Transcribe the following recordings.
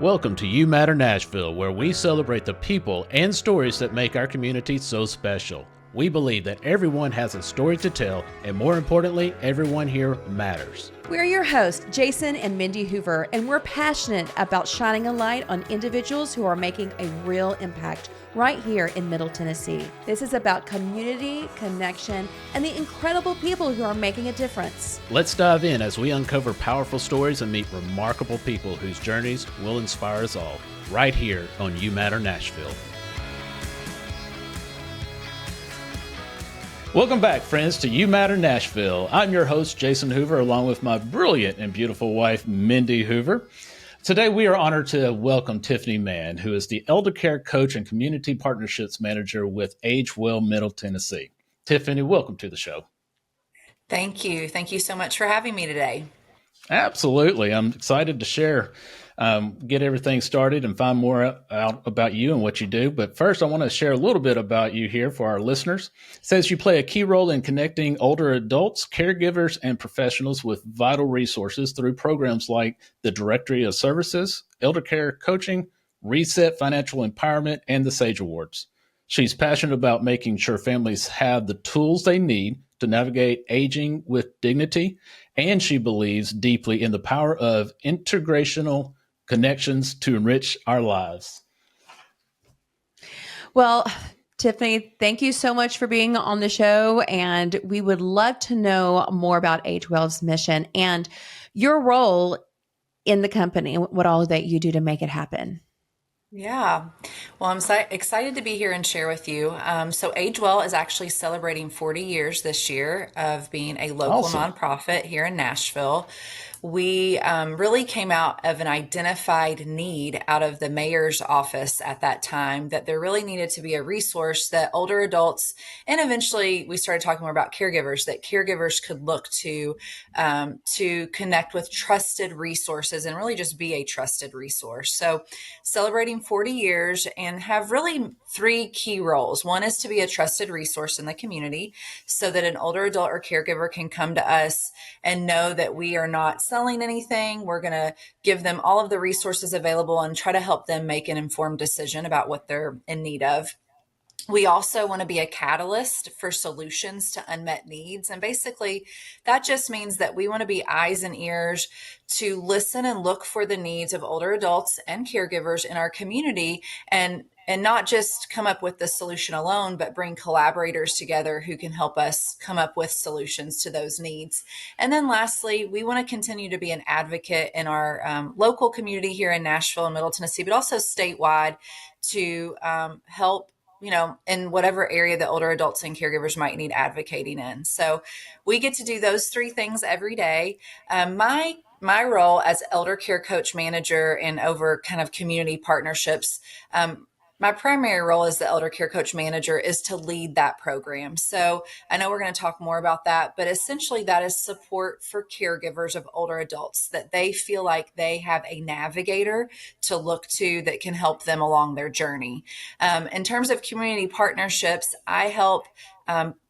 Welcome to You Matter Nashville, where we celebrate the people and stories that make our community so special. We believe that everyone has a story to tell, and more importantly, everyone here matters. We're your hosts, Jason and Mindy Hoover, and we're passionate about shining a light on individuals who are making a real impact right here in Middle Tennessee. This is about community, connection, and the incredible people who are making a difference. Let's dive in as we uncover powerful stories and meet remarkable people whose journeys will inspire us all, right here on You Matter Nashville. Welcome back, friends, to You Matter Nashville. I'm your host, Jason Hoover, along with my brilliant and beautiful wife, Mindy Hoover. Today, we are honored to welcome Tiffany Mann, who is the Elder Care Coach and Community Partnerships Manager with AgeWell Middle Tennessee. Tiffany, welcome to the show. Thank you. Thank you so much for having me today. Absolutely. I'm excited to share, get everything started and find more out about you and what you do. But first, I want to share a little bit about you here for our listeners. It says you play a key role in connecting older adults, caregivers, and professionals with vital resources through programs like the Directory of Services, Elder Care Coaching, Reset Financial Empowerment, and the SAGE Awards. She's passionate about making sure families have the tools they need to navigate aging with dignity, and she believes deeply in the power of intergenerational connections to enrich our lives. Well, Tiffany, thank you so much for being on the show, and we would love to know more about AgeWell's mission and your role in the company, what all that you do to make it happen. Yeah. Well, I'm excited to be here and share with you. So AgeWell is actually celebrating 40 years this year of being a local nonprofit here in Nashville. We really came out of an identified need out of the mayor's office at that time, that there really needed to be a resource that older adults, and eventually we started talking more about caregivers, that caregivers could look to connect with trusted resources and really just be a trusted resource. So celebrating 40 years and have really three key roles. One is to be a trusted resource in the community so that an older adult or caregiver can come to us and know that we are not selling anything. We're going to give them all of the resources available and try to help them make an informed decision about what they're in need of. We also want to be a catalyst for solutions to unmet needs. And basically, that just means that we want to be eyes and ears to listen and look for the needs of older adults and caregivers in our community, and not just come up with the solution alone, but bring collaborators together who can help us come up with solutions to those needs. And then lastly, we want to continue to be an advocate in our local community here in Nashville and Middle Tennessee, but also statewide to help in whatever area the older adults and caregivers might need advocating in. So we get to do those three things every day. My role as elder care coach manager and over kind of community partnerships, my primary role as the elder care coach manager is to lead that program. So I know we're going to talk more about that, but essentially that is support for caregivers of older adults, that they feel like they have a navigator to look to that can help them along their journey. In terms of community partnerships, I help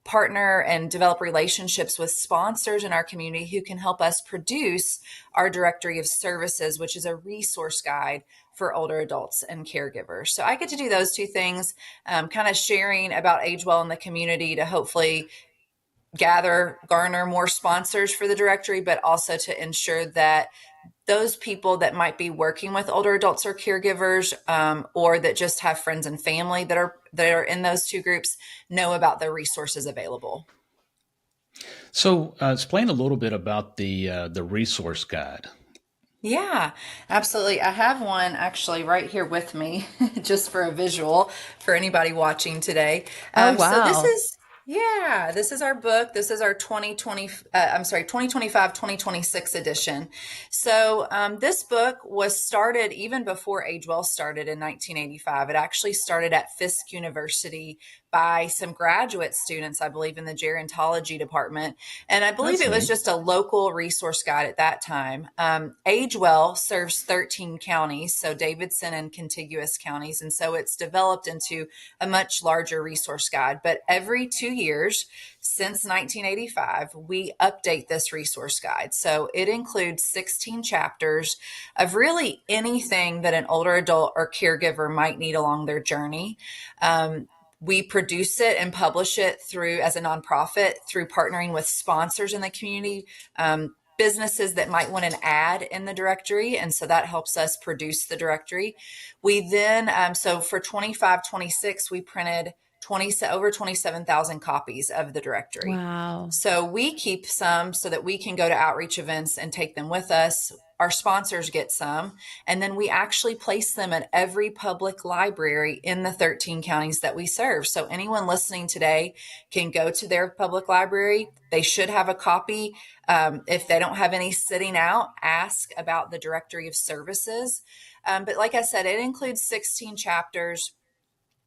partner and develop relationships with sponsors in our community who can help us produce our Directory of Services, which is a resource guide for older adults and caregivers. So I get to do those two things, kind of sharing about AgeWell in the community to hopefully garner more sponsors for the directory, but also to ensure that those people that might be working with older adults or caregivers, or that just have friends and family that are in those two groups, know about the resources available. So explain a little bit about the resource guide. Yeah, absolutely. I have one actually right here with me just for a visual for anybody watching today. Oh, wow. So this is our book. This is our 2025-2026 edition. So this book was started even before AgeWell started in 1985. It actually started at Fisk University by some graduate students, I believe, in the gerontology department. And I believe That's it was neat. just a local resource guide at that time. AgeWell serves 13 counties, so Davidson and contiguous counties. And so it's developed into a much larger resource guide. But every 2 years since 1985, we update this resource guide. So it includes 16 chapters of really anything that an older adult or caregiver might need along their journey. We produce it and publish it through, as a nonprofit, through partnering with sponsors in the community, businesses that might want an ad in the directory. And so that helps us produce the directory. We then, so for 25-26, we printed over 27,000 copies of the directory. Wow. So we keep some so that we can go to outreach events and take them with us. Our sponsors get some, and then we actually place them at every public library in the 13 counties that we serve. So anyone listening today can go to their public library. They should have a copy. If they don't have any sitting out, ask about the directory of services. But like I said, it includes 16 chapters,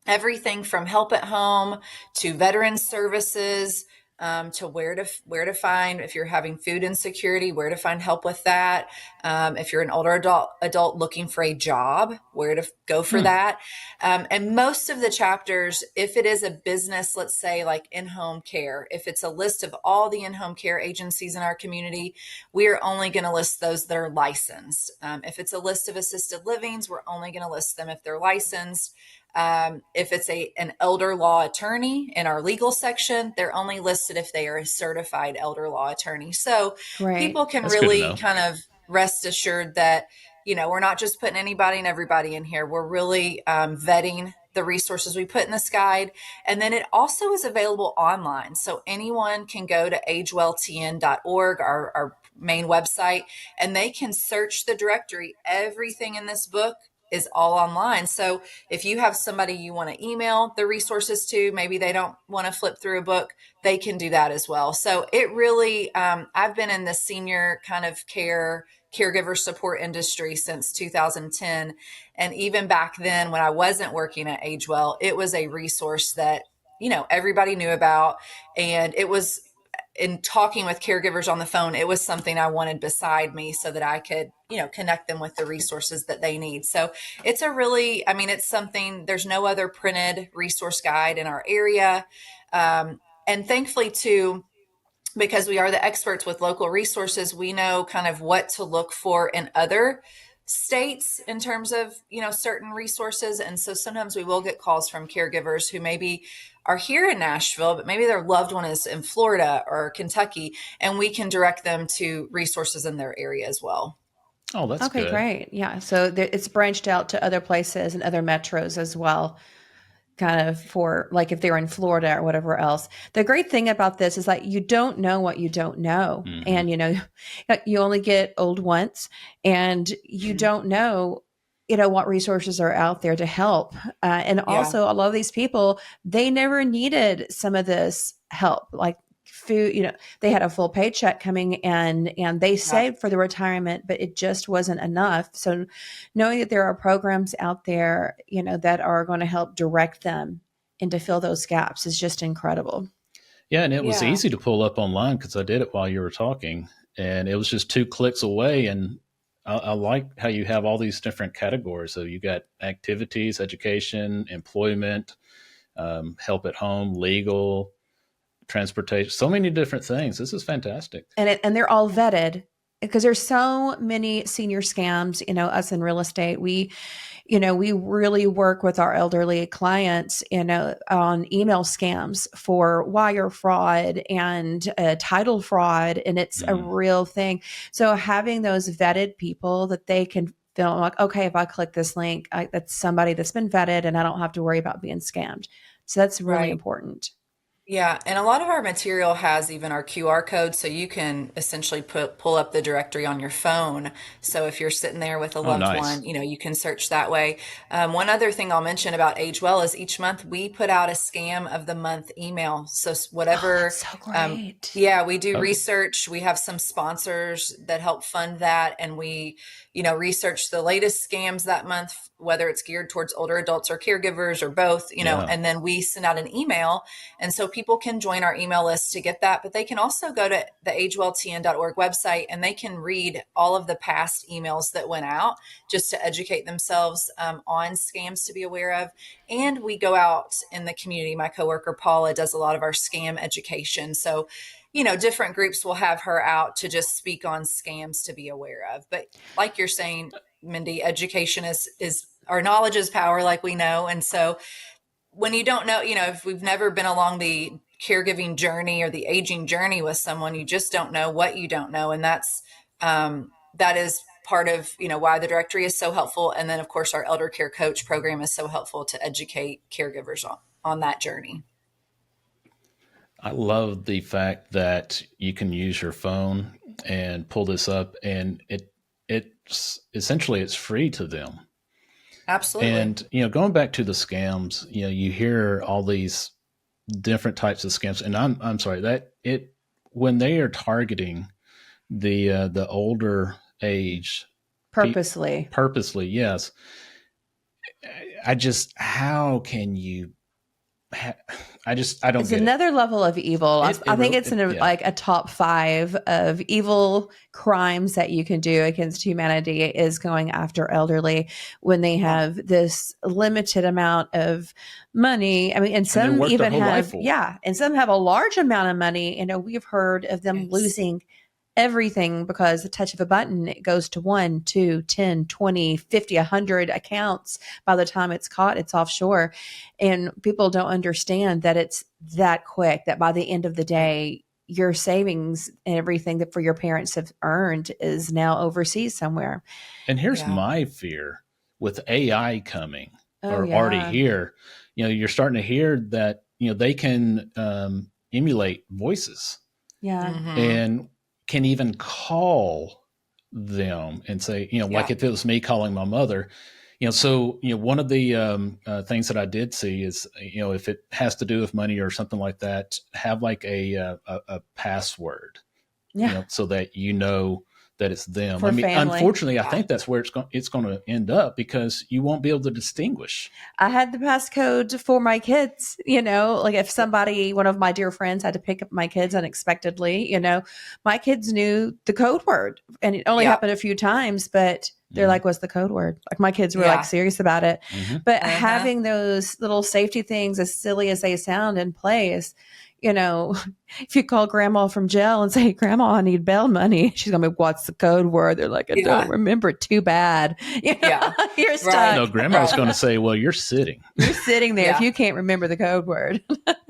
everything from help at home to veteran services, to where to find, if you're having food insecurity, where to find help with that. If you're an older adult looking for a job, where to go for that. And most of the chapters, if it is a business, let's say like in-home care, if it's a list of all the in-home care agencies in our community, we are only going to list those that are licensed. If it's a list of assisted livings, we're only going to list them if they're licensed. If it's an elder law attorney in our legal section, they're only listed if they are a certified elder law attorney. So people can That's good to really know. kind of rest assured that, we're not just putting anybody and everybody in here. We're really vetting the resources we put in this guide. And then it also is available online. So anyone can go to agewelltn.org, our main website, and they can search the directory. Everything in this book is all online. So if you have somebody you want to email the resources to, maybe they don't want to flip through a book, they can do that as well. So it really, I've been in the senior kind of caregiver support industry since 2010. And even back then when I wasn't working at AgeWell, it was a resource that, everybody knew about. And it was, in talking with caregivers on the phone, it was something I wanted beside me so that I could, connect them with the resources that they need. So it's it's something, there's no other printed resource guide in our area. And thankfully too, because we are the experts with local resources, we know kind of what to look for in other states in terms of, certain resources. And so sometimes we will get calls from caregivers who maybe are here in Nashville, but maybe their loved one is in Florida or Kentucky, and we can direct them to resources in their area as well. Oh, that's Okay, good. great. Yeah. So it's branched out to other places and other metros as well, kind of for like if they're in Florida or whatever else. The great thing about this is that you don't know what you don't know. And, you only get old once, and you don't know, what resources are out there to help. And also a lot of these people, they never needed some of this help, like food, they had a full paycheck coming in and they saved for the retirement, but it just wasn't enough. So knowing that there are programs out there, that are going to help direct them and to fill those gaps is just incredible. Yeah, and it was Yeah. easy to pull up online because I did it while you were talking, and it was just 2 clicks away. And I like how you have all these different categories. So you got activities, education, employment, help at home, legal, transportation, so many different things. This is fantastic. And they're all vetted because there's so many senior scams. Us in real estate, we really work with our elderly clients, on email scams for wire fraud and title fraud, and it's a real thing. So having those vetted people that they can feel like, okay, if I click this link, that's somebody that's been vetted, and I don't have to worry about being scammed. So that's really Right. important. Yeah, and a lot of our material has even our QR code, so you can essentially pull up the directory on your phone. So if you're sitting there with a Oh, loved nice. one, you can search that way. One other thing I'll mention about AgeWell is each month we put out a scam of the month email. So whatever, That's so great. yeah, we do Oh. research. We have some sponsors that help fund that, and we, research the latest scams that month whether it's geared towards older adults or caregivers or both, Yeah. and then we send out an email. And so people can join our email list to get that, but they can also go to the agewelltn.org website and they can read all of the past emails that went out just to educate themselves on scams to be aware of. And we go out in the community. My coworker, Paula, does a lot of our scam education. So, different groups will have her out to just speak on scams to be aware of. But like you're saying, Mindy, education is our knowledge is power, like we know. And so when you don't know, if we've never been along the caregiving journey or the aging journey with someone, you just don't know what you don't know. And that is part of, why the directory is so helpful. And then of course our elder care coach program is so helpful to educate caregivers on that journey. I love the fact that you can use your phone and pull this up, and it's essentially it's free to them. Absolutely. And going back to the scams, you hear all these different types of scams, and I'm sorry that when they are targeting the older age Purposely. purposely, yes. How can you? I don't It's get another level of evil. I think it's like a top 5 of evil crimes that you can do against humanity is going after elderly when they have this limited amount of money. I mean, and some even have, and some have a large amount of money. We've heard of them losing everything because the touch of a button, it goes to 1, 2, 10, 20, 50, 100 accounts. By the time it's caught, it's offshore. And people don't understand that it's that quick, that by the end of the day, your savings and everything that for your parents have earned is now overseas somewhere. And here's my fear with AI coming already here, you're starting to hear that, they can emulate voices. Yeah. Mm-hmm. And can even call them and say, like if it was me calling my mother, so, one of the things that I did see is, if it has to do with money or something like that, have like a password, so that that it's them. For family. Unfortunately, I think that's where it's going to end up because you won't be able to distinguish. I had the passcode for my kids, like if one of my dear friends had to pick up my kids unexpectedly, my kids knew the code word, and it only happened a few times, but they're like, what's the code word? Like my kids were like serious about it, but having those little safety things, as silly as they sound, in place, if you call grandma from jail and say, Grandma, I need bail money, she's going to be, what's the code word? They're like, I don't remember. Too bad. You're stuck. No, grandma's going to say, well, you're sitting. You're sitting there if you can't remember the code word.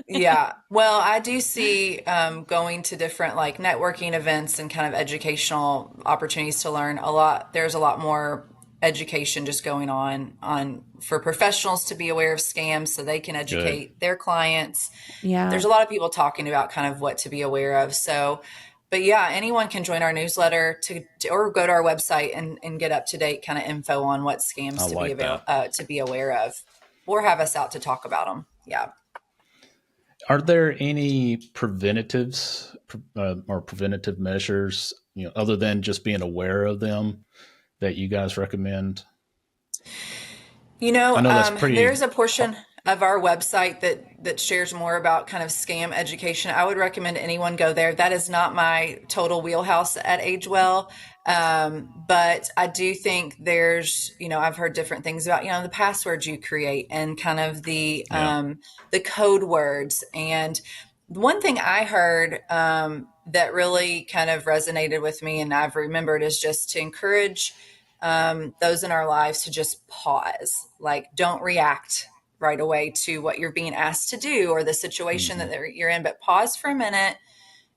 Well, I do see going to different like networking events and kind of educational opportunities to learn a lot. There's a lot more education just going on for professionals to be aware of scams so they can educate their clients. There's a lot of people talking about kind of what to be aware of. So, but anyone can join our newsletter or go to our website and get up to date kind of info on what scams to be aware of, or have us out to talk about them. Are there any preventatives or preventative measures, other than just being aware of them, that you guys recommend? I know that's there's a portion of our website that shares more about kind of scam education. I would recommend anyone go there. That is not my total wheelhouse at AgeWell. But I do think there's, I've heard different things about, the passwords you create and kind of the code words. And one thing I heard that really kind of resonated with me and I've remembered is just to encourage those in our lives to just pause, like don't react right away to what you're being asked to do or the situation that you're in, but pause for a minute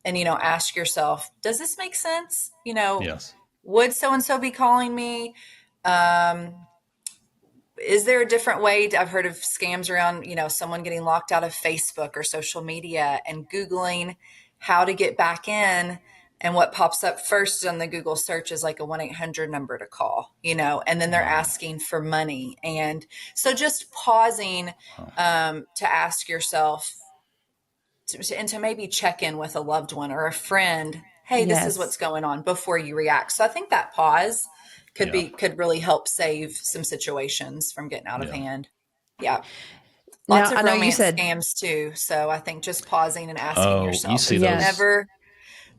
and, ask yourself, does this make sense? Yes. Would so-and-so be calling me? Is there a different way? I've heard of scams around, someone getting locked out of Facebook or social media and Googling how to get back in. And what pops up first on the Google search is like a 1-800 number to call, and then they're asking for money. And so just pausing to ask yourself and to maybe check in with a loved one or a friend. Hey, this is what's going on before you react. So I think that pause Yeah. could really help save some situations from getting out of Yeah. hand. Yeah. Lots Now, I of know you romance said, scams too. So I think just pausing and asking Oh, you yourself see if you've yes, those.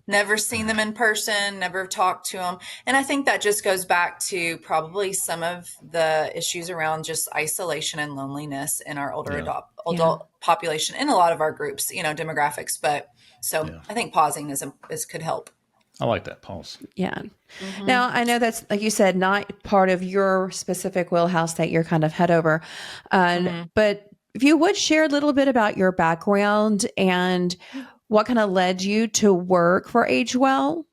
never seen them in person, never talked to them. And I think that just goes back to probably some of the issues around just isolation and loneliness in our older Yeah. yeah. adult population in a lot of our groups, demographics. But so Yeah. I think pausing is could help. I like that pause. Yeah. Hmm. Now, I know that's, like you said, not part of your specific wheelhouse that you're kind of head over. Hmm. But if you would share a little bit about your background and what kind of led you to work for AgeWell,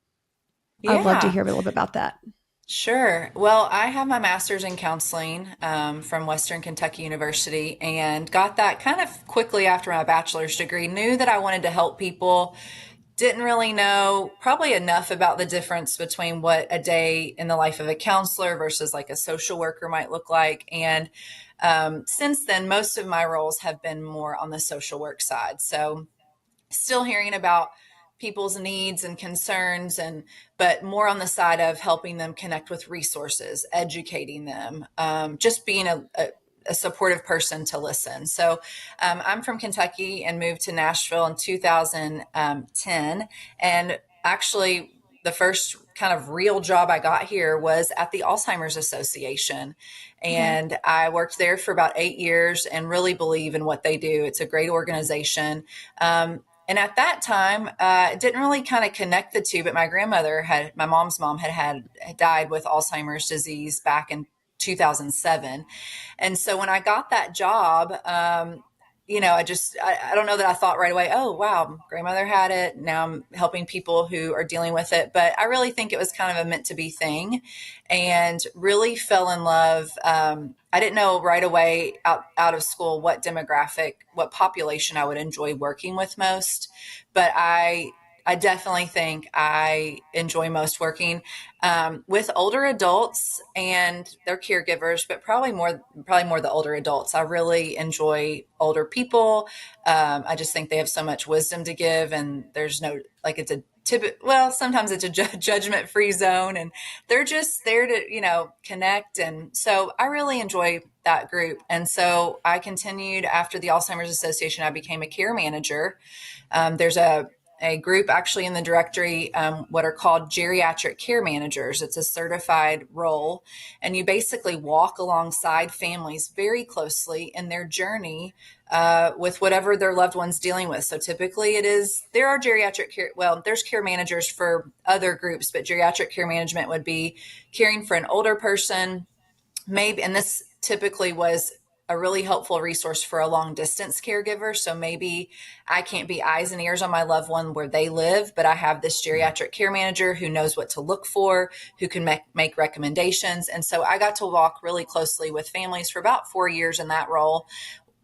I'd love to Yeah. hear a little bit about that. Sure. Well, I have my master's in counseling from Western Kentucky University and got that kind of quickly after my bachelor's degree. Knew that I wanted to help people. Didn't really know probably enough about the difference between what a day in the life of a counselor versus like a social worker might look like. And since then, most of my roles have been more on the social work side. So still hearing about people's needs and concerns, and but more on the side of helping them connect with resources, educating them, just being a supportive person to listen. So I'm from Kentucky and moved to Nashville in 2010. And actually, the first kind of real job I got here was at the Alzheimer's Association. Okay. And I worked there for about 8 years and really believe in what they do. It's a great organization. And at that time, it didn't really kind of connect the two, but my mom's mom had died with Alzheimer's disease back in 2007. And so when I got that job, I don't know that I thought right away, oh, wow, grandmother had it. Now I'm helping people who are dealing with it. But I really think it was kind of a meant to be thing and really fell in love. I didn't know right away out of school what demographic, what population I would enjoy working with most. But I definitely think I enjoy most working with older adults and their caregivers, but probably more the older adults. I really enjoy older people. I just think they have so much wisdom to give, and there's no like it's a well, sometimes it's a judgment free zone, and they're just there to connect. And so I really enjoy that group. And so I continued after the Alzheimer's Association. I became a care manager. There's a group actually in the directory, what are called geriatric care managers. It's a certified role, and you basically walk alongside families very closely in their journey with whatever their loved one's dealing with. So typically there are geriatric care, well, there's care managers for other groups, but geriatric care management would be caring for an older person, maybe, and this typically was a really helpful resource for a long distance caregiver. So maybe I can't be eyes and ears on my loved one where they live, but I have this geriatric care manager who knows what to look for, who can make recommendations. And so I got to walk really closely with families for about 4 years in that role.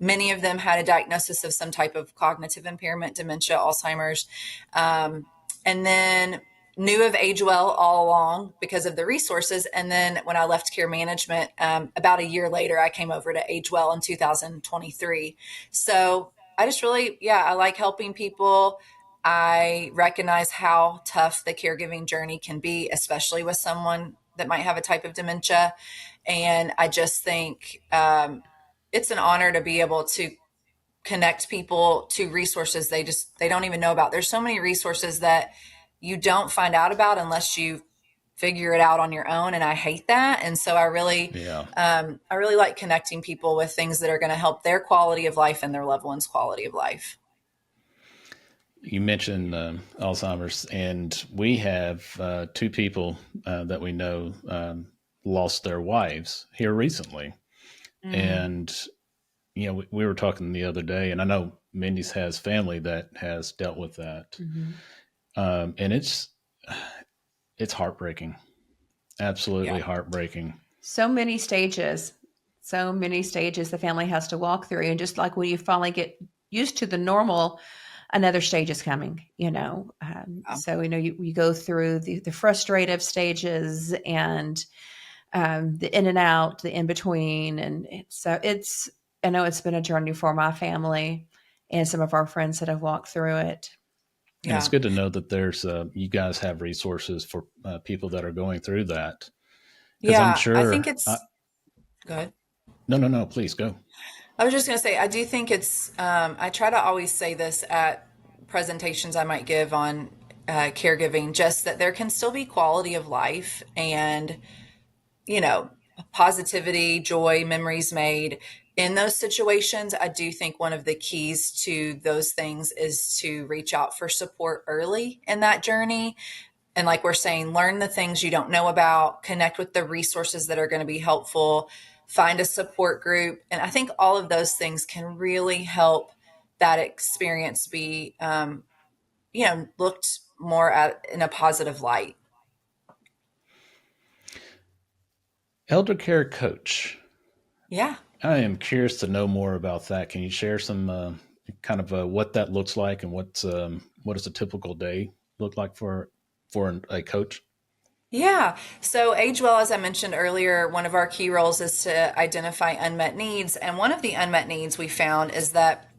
Many of them had a diagnosis of some type of cognitive impairment, dementia, Alzheimer's. And then knew of AgeWell all along because of the resources. And then when I left care management, about a year later, I came over to AgeWell in 2023. So I just really, I like helping people. I recognize how tough the caregiving journey can be, especially with someone that might have a type of dementia. And I just think it's an honor to be able to connect people to resources they don't even know about. There's so many resources that you don't find out about unless you figure it out on your own, and I hate that. And so Yeah. I really like connecting people with things that are going to help their quality of life and their loved ones' quality of life. You mentioned Alzheimer's, and we have two people that we know lost their wives here recently. Mm, And, we were talking the other day, and I know Mindy's has family that has dealt with that. Mhm. And it's heartbreaking, yeah. absolutely heartbreaking. So many stages, so many stages the family has to walk through. And just like when you finally get used to the normal, another stage is coming, you know. Yeah. So, you go through the frustrative stages and the in and out, the in between. And I know it's been a journey for my family and some of our friends that have walked through it. And it's Yeah. good to know that there's you guys have resources for people that are going through that. Because I'm Yeah, I sure. think it's good. No, no, no. Please go. I was just going to say, I do think I try to always say this at presentations I might give on caregiving, just that there can still be quality of life and, you know, positivity, joy, memories made in those situations. I do think one of the keys to those things is to reach out for support early in that journey. And like we're saying, learn the things you don't know about, connect with the resources that are going to be helpful, find a support group. And I think all of those things can really help that experience be, looked more at in a positive light. Elder care coach. Yeah. I am curious to know more about that. Can you share some kind of what that looks like and what does a typical day look like for a coach? Yeah. So, AgeWell, as I mentioned earlier, one of our key roles is to identify unmet needs. And one of the unmet needs we found is that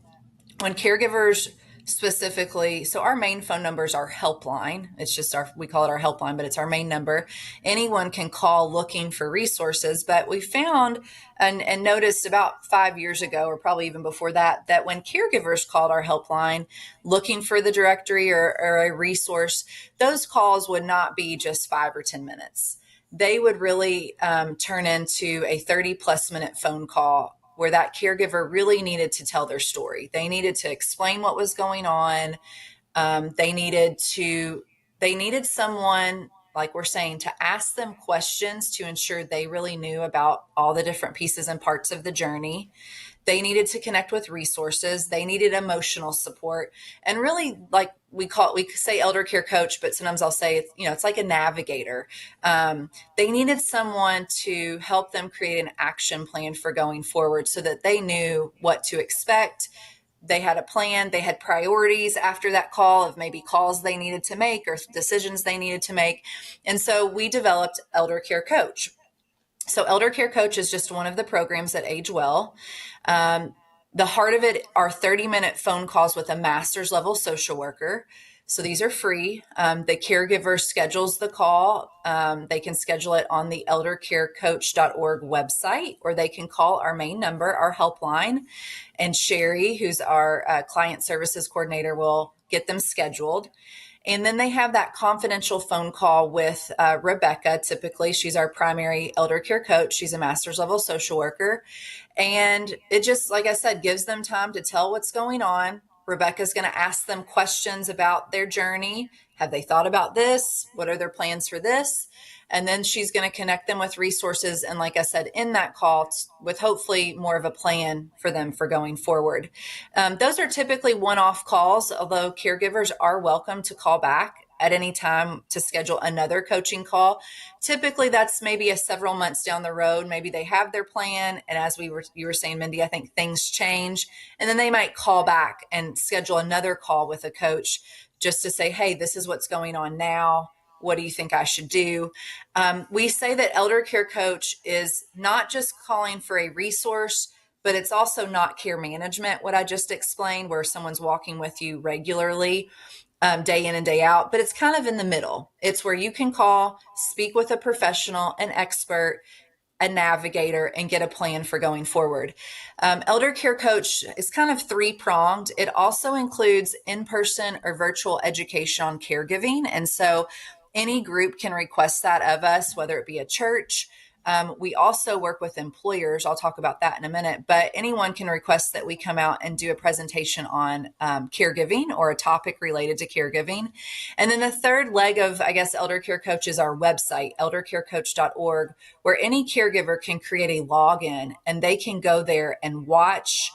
when caregivers specifically, so our main phone number is our helpline. It's just we call it our helpline, but it's our main number. Anyone can call looking for resources. But we found and noticed about 5 years ago, or probably even before that, that when caregivers called our helpline looking for the directory or a resource, those calls would not be just 5 or 10 minutes. They would really turn into a 30+ minute phone call where that caregiver really needed to tell their story. They needed to explain what was going on. They needed someone, like we're saying, to ask them questions to ensure they really knew about all the different pieces and parts of the journey. They needed to connect with resources. They needed emotional support. And really, like we say elder care coach, but sometimes I'll say, it's like a navigator. They needed someone to help them create an action plan for going forward so that they knew what to expect. They had a plan, they had priorities after that call of maybe calls they needed to make or decisions they needed to make. And so we developed Elder Care Coach. So Elder Care Coach is just one of the programs at AgeWell. The heart of it are 30-minute phone calls with a master's level social worker. So these are free. The caregiver schedules the call. They can schedule it on the eldercarecoach.org website, or they can call our main number, our helpline, and Sherry, who's our client services coordinator, will get them scheduled. And then they have that confidential phone call with Rebecca. Typically, she's our primary elder care coach. She's a master's level social worker. And it just, like I said, gives them time to tell what's going on. Rebecca's going to ask them questions about their journey. Have they thought about this? What are their plans for this? And then she's going to connect them with resources. And like I said, in that call, with hopefully more of a plan for them for going forward. Those are typically one-off calls, although caregivers are welcome to call back at any time to schedule another coaching call. Typically, that's maybe several months down the road. Maybe they have their plan. And as you were saying, Mindy, I think things change. And then they might call back and schedule another call with a coach just to say, hey, this is what's going on now. What do you think I should do? We say that Elder Care Coach is not just calling for a resource, but it's also not care management, what I just explained, where someone's walking with you regularly, day in and day out, but it's kind of in the middle. It's where you can call, speak with a professional, an expert, a navigator, and get a plan for going forward. Elder Care Coach is kind of three-pronged. It also includes in-person or virtual education on caregiving. And so any group can request that of us, whether it be a church. We also work with employers. I'll talk about that in a minute, but anyone can request that we come out and do a presentation on caregiving or a topic related to caregiving. And then the third leg of, I guess, Elder Care Coach is our website, eldercarecoach.org, where any caregiver can create a login and they can go there and watch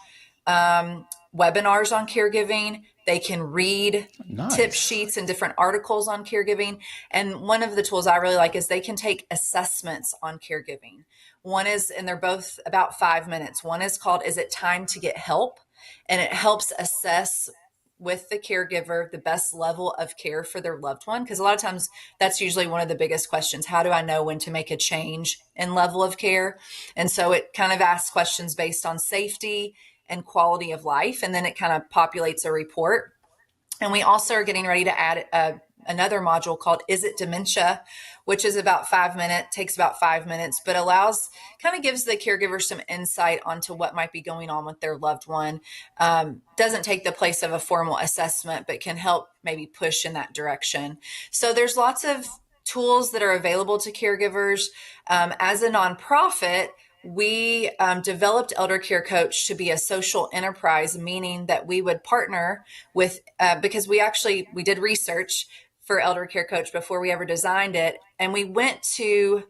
webinars on caregiving. They can read tip Nice. sheets and different articles on caregiving. And one of the tools I really like is they can take assessments on caregiving. One is, and they're both about 5 minutes. One is called, Is It Time to Get Help? And it helps assess with the caregiver the best level of care for their loved one. Because a lot of times that's usually one of the biggest questions. How do I know when to make a change in level of care? And so it kind of asks questions based on safety and quality of life. And then it kind of populates a report. And we also are getting ready to add another module called Is It Dementia, which is about 5 minutes, takes about 5 minutes, but kind of gives the caregiver some insight onto what might be going on with their loved one. Doesn't take the place of a formal assessment, but can help maybe push in that direction. So there's lots of tools that are available to caregivers. As a nonprofit, we developed Elder Care Coach to be a social enterprise, meaning that we would partner with, because we did research for Elder Care Coach before we ever designed it. And we went to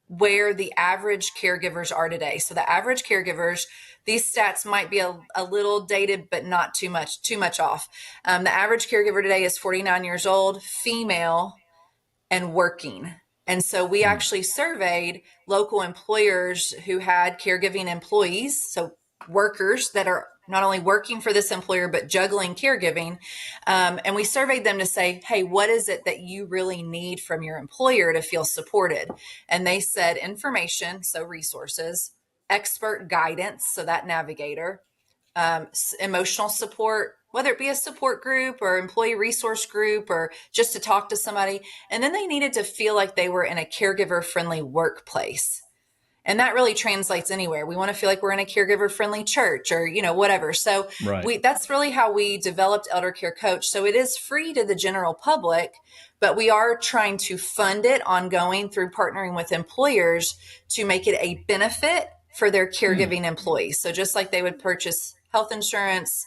where the average caregivers are today. So the average caregivers, these stats might be a little dated, but not too much off. The average caregiver today is 49 years old, female, and working. And so we actually surveyed local employers who had caregiving employees, so workers that are not only working for this employer, but juggling caregiving. And we surveyed them to say, hey, what is it that you really need from your employer to feel supported? And they said information, so resources, expert guidance, so that navigator, emotional support, whether it be a support group or employee resource group or just to talk to somebody. And then they needed to feel like they were in a caregiver friendly workplace. And that really translates anywhere. We want to feel like we're in a caregiver friendly church or, whatever. So that's really how we developed Elder Care Coach. So it is free to the general public, but we are trying to fund it ongoing through partnering with employers to make it a benefit for their caregiving employees. So just like they would purchase health insurance,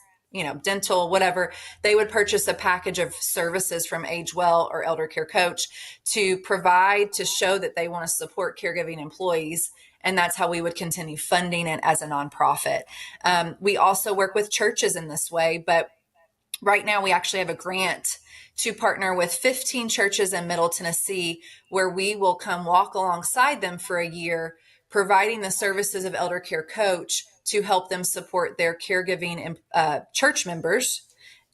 dental, whatever, they would purchase a package of services from AgeWell or Elder Care Coach to provide, to show that they want to support caregiving employees. And that's how we would continue funding it as a nonprofit. We also work with churches in this way, but right now we actually have a grant to partner with 15 churches in Middle Tennessee, where we will come walk alongside them for a year, providing the services of Elder Care Coach to help them support their caregiving church members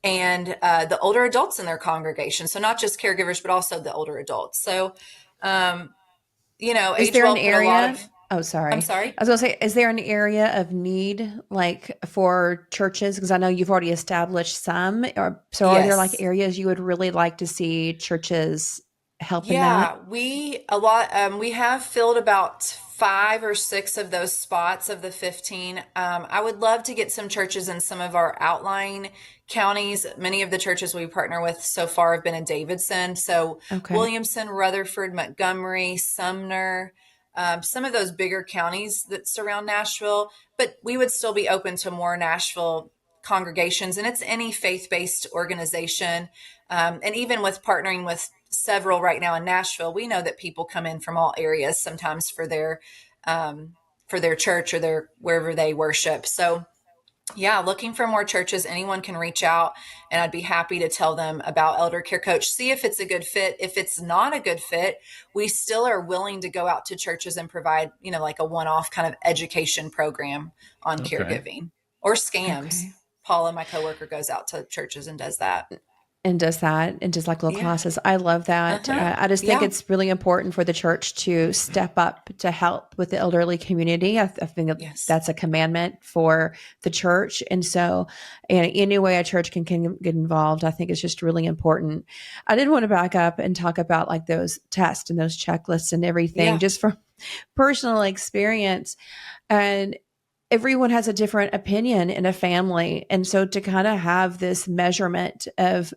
and the older adults in their congregation. So not just caregivers, but also the older adults. So, is there an area? Oh, sorry. I'm sorry. I was going to say, is there an area of need like for churches? Because I know you've already established some. Are there like areas you would really like to see churches help in that? We have filled about 5 or 6 of those spots of the 15. I would love to get some churches in some of our outlying counties. Many of the churches we partner with so far have been in Davidson. So Williamson, Rutherford, Montgomery, Sumner, some of those bigger counties that surround Nashville, but we would still be open to more Nashville congregations, and it's any faith-based organization. And even with partnering with several right now in Nashville, we know that people come in from all areas sometimes for their church or their wherever they worship. So looking for more churches. Anyone can reach out, and I'd be happy to tell them about Elder Care Coach. See if it's a good fit. If it's not a good fit, we still are willing to go out to churches and provide, like a one-off kind of education program on caregiving or scams. Okay. Paula, my coworker, goes out to churches and does that. And does like little classes. I love that. I just think it's really important for the church to step up to help with the elderly community. I think that's a commandment for the church. And so any way a church can get involved, I think is just really important. I did want to back up and talk about like those tests and those checklists and everything, just from personal experience. And everyone has a different opinion in a family. And so to kind of have this measurement of,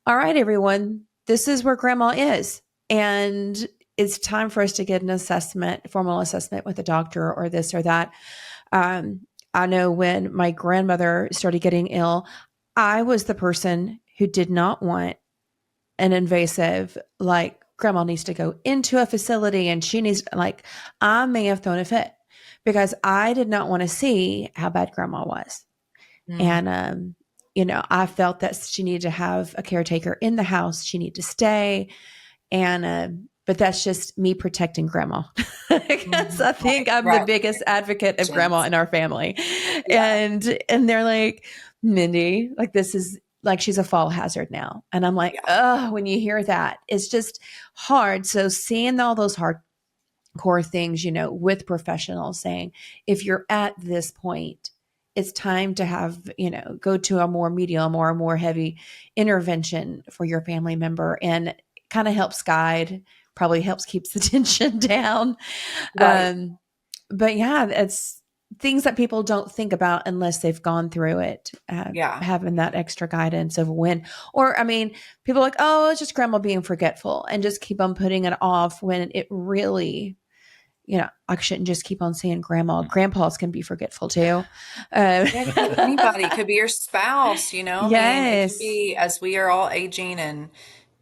all right, everyone, this is where grandma is. And it's time for us to get an formal assessment with a doctor or this or that. I know when my grandmother started getting ill, I was the person who did not want an invasive, like grandma needs to go into a facility and she needs, I may have thrown a fit because I did not want to see how bad grandma was. And, I felt that she needed to have a caretaker in the house. She needed to stay. But that's just me protecting grandma. Because I think I'm the biggest advocate of grandma in our family. Yeah. And they're like, Mindy, like this is like, she's a fall hazard now. And I'm like, when you hear that, it's just hard. So seeing all those hardcore things, with professionals saying, if you're at this point, it's time to have, go to a more medium or a more heavy intervention for your family member, and kind of helps guide, probably helps keeps the tension down. Right. But yeah, it's things that people don't think about unless they've gone through it. Yeah. Having that extra guidance of when, or I mean, people are like, oh, it's just grandma being forgetful, and just keep on putting it off when it really, I shouldn't just keep on saying grandma. Grandpas can be forgetful too. Yeah, it could be anybody. It could be your spouse, I mean, it can Yes, be as we are all aging, and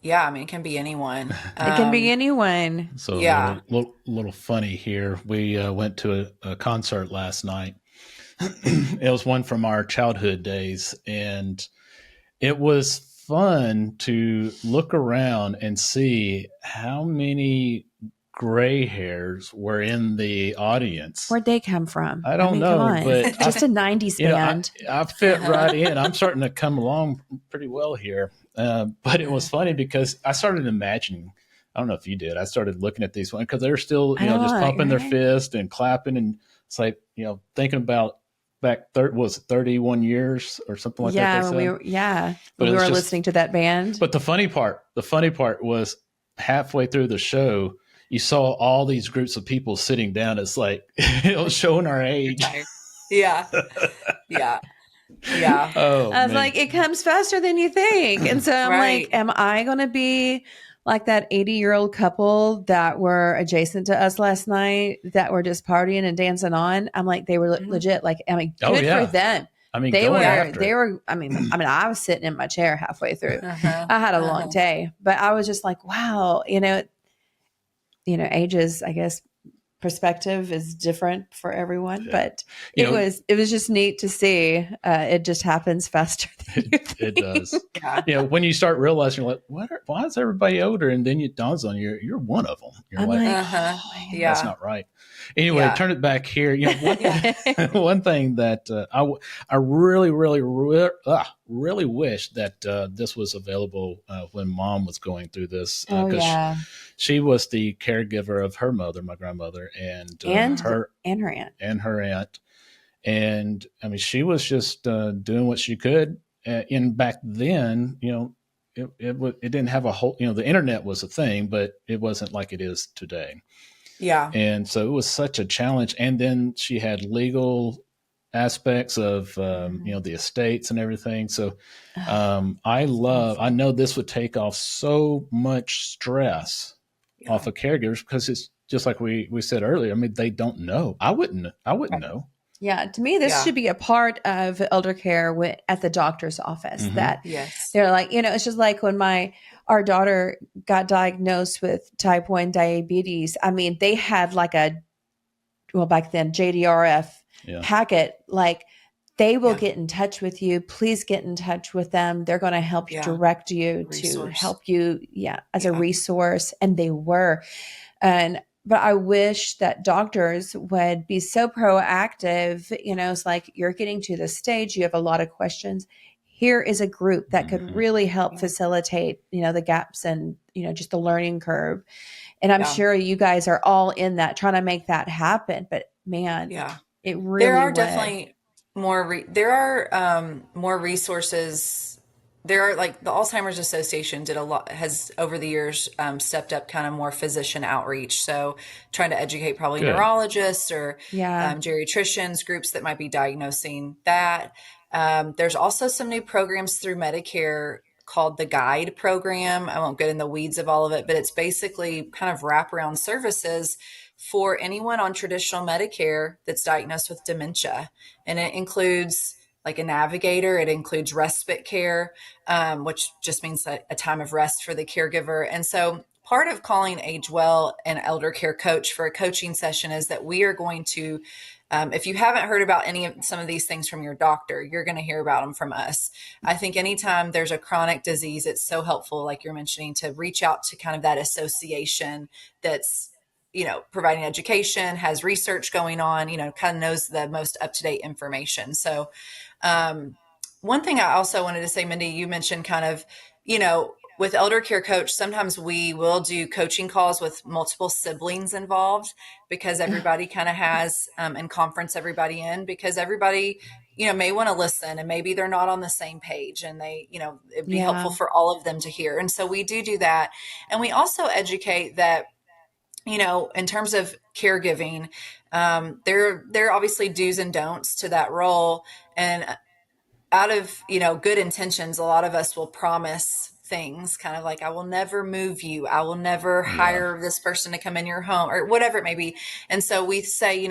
yeah, I mean, it can be anyone. it can be anyone. So a Yeah. little funny here. We went to a concert last night. It was one from our childhood days, and it was fun to look around and see how many gray hairs were in the audience. Where'd they come from? I don't mean, come know, on. but Just a 90s band. I fit right in. I'm starting to come along pretty well here. But it was funny because I started imagining. I don't know if you did. I started looking at these ones because they're still, just pumping their fist and clapping, and it's like, thinking about back 31 years or something like that. Yeah, when But we were just listening to that band. But the funny part was halfway through the show, you saw all these groups of people sitting down. It's like, showing our age. Yeah. Yeah. Yeah. Oh, I was man. like, it comes faster than you think. And so I'm Right. like, am I going to be like that 80-year-old couple that were adjacent to us last night that were just partying and dancing on? I'm like, they were legit. Like, I mean, good for them. I mean, They after were, I mean, I was sitting in my chair halfway through. I had a long day, but I was just like, wow, ages, I guess, perspective is different for everyone, but it was just neat to see. It just happens faster than you think. It does. Yeah. When you start realizing, you're like, why is everybody older? And then it dawns on you, you're one of them. You're I'm like, yeah, that's not right. Anyway, turn it back here. One thing that I really, really, really wish that this was available when Mom was going through this. She was the caregiver of her mother, my grandmother, and her aunt. And I mean, she was just doing what she could. And back then, it didn't have a whole, the internet was a thing, but it wasn't like it is today. Yeah. And so it was such a challenge. And then she had legal aspects of, the estates and everything. So I know this would take off so much stress off of caregivers, because it's just like we said earlier. I mean, they don't know. I wouldn't know. Yeah, to me, this should be a part of elder care at the doctor's office. That they're like, it's just like when our daughter got diagnosed with type 1 diabetes. I mean, they had like back then, JDRF packet. Like, they will get in touch with you. Please get in touch with them. They're going to help you, direct you to help you, as a resource. And they were. But I wish that doctors would be so proactive. It's like, you're getting to this stage. You have a lot of questions. Here is a group that could really help facilitate, the gaps and, just the learning curve. And I'm sure you guys are all in that, trying to make that happen. But man, it really there are definitely more. There are more resources. There are, like, the Alzheimer's Association has over the years stepped up kind of more physician outreach. So trying to educate probably neurologists or geriatricians, groups that might be diagnosing that. There's also some new programs through Medicare called the GUIDE program. I won't get in the weeds of all of it, but it's basically kind of wraparound services for anyone on traditional Medicare that's diagnosed with dementia. And it includes like a navigator. It includes respite care, which just means a time of rest for the caregiver. And so part of calling AgeWell an elder care coach for a coaching session is that we are going to, if you haven't heard about some of these things from your doctor, you're going to hear about them from us. I think anytime there's a chronic disease, it's so helpful, like you're mentioning, to reach out to kind of that association that's, providing education, has research going on, kind of knows the most up-to-date information. So one thing I also wanted to say, Mindy, you mentioned kind of, with elder care coach, sometimes we will do coaching calls with multiple siblings involved because everybody kind of has, and conference everybody in because everybody, may want to listen and maybe they're not on the same page and they, it'd be helpful Yeah. for all of them to hear. And so we do that. And we also educate that, in terms of caregiving, there are obviously do's and don'ts to that role. And out of good intentions, a lot of us will promise things kind of like, I will never move you, I will never Yeah. hire this person to come in your home, or whatever it may be. And so we say,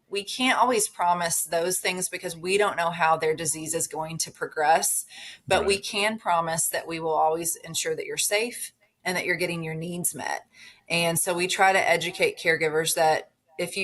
we can't always promise those things because we don't know how their disease is going to progress, but we Right. can promise that we will always ensure that you're safe and that you're getting your needs met. And so we try to educate caregivers that if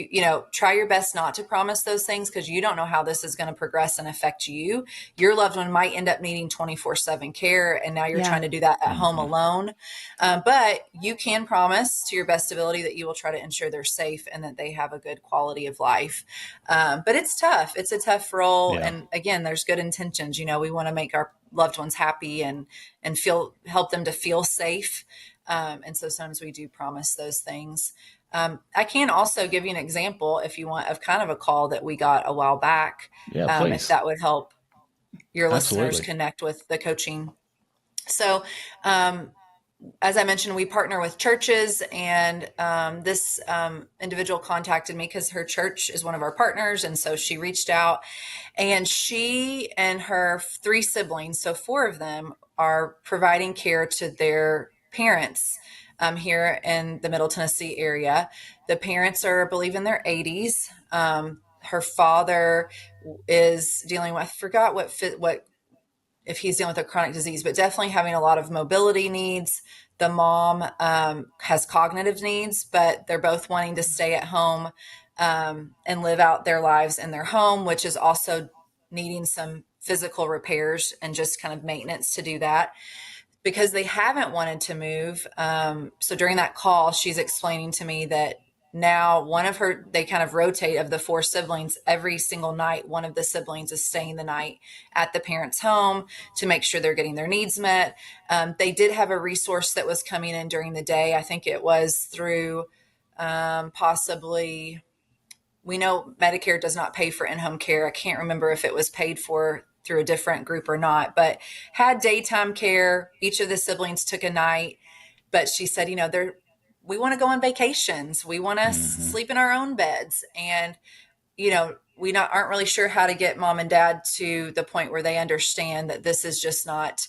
try your best not to promise those things because you don't know how this is going to progress and affect you. Your loved one might end up needing 24/7 care. And now you're Yeah. trying to do that at home Hmm. alone. But you can promise to your best ability that you will try to ensure they're safe and that they have a good quality of life. But it's tough. It's a tough role. Yeah. And again, there's good intentions. We want to make our loved ones happy and help them to feel safe. And so sometimes we do promise those things. I can also give you an example if you want of kind of a call that we got a while back, Yeah, if please. that would help your listeners Absolutely. connect with the coaching. So, as I mentioned, we partner with churches, and this individual contacted me because her church is one of our partners. And so she reached out, and she and her three siblings, so four of them, are providing care to their parents here in the Middle Tennessee area. The parents are, I believe, in their 80s. Her father is dealing with, I forgot what if he's dealing with a chronic disease, but definitely having a lot of mobility needs. The mom has cognitive needs, but they're both wanting to stay at home and live out their lives in their home, which is also needing some physical repairs and just kind of maintenance to do that because they haven't wanted to move. So during that call, she's explaining to me that now they kind of rotate of the four siblings every single night. One of the siblings is staying the night at the parents' home to make sure they're getting their needs met. They did have a resource that was coming in during the day. I think it was through possibly, we know Medicare does not pay for in-home care. I can't remember if it was paid for through a different group or not, but had daytime care. Each of the siblings took a night, but she said, we want to go on vacations. We want to Hmm. sleep in our own beds. And, we aren't really sure how to get mom and dad to the point where they understand that this is just not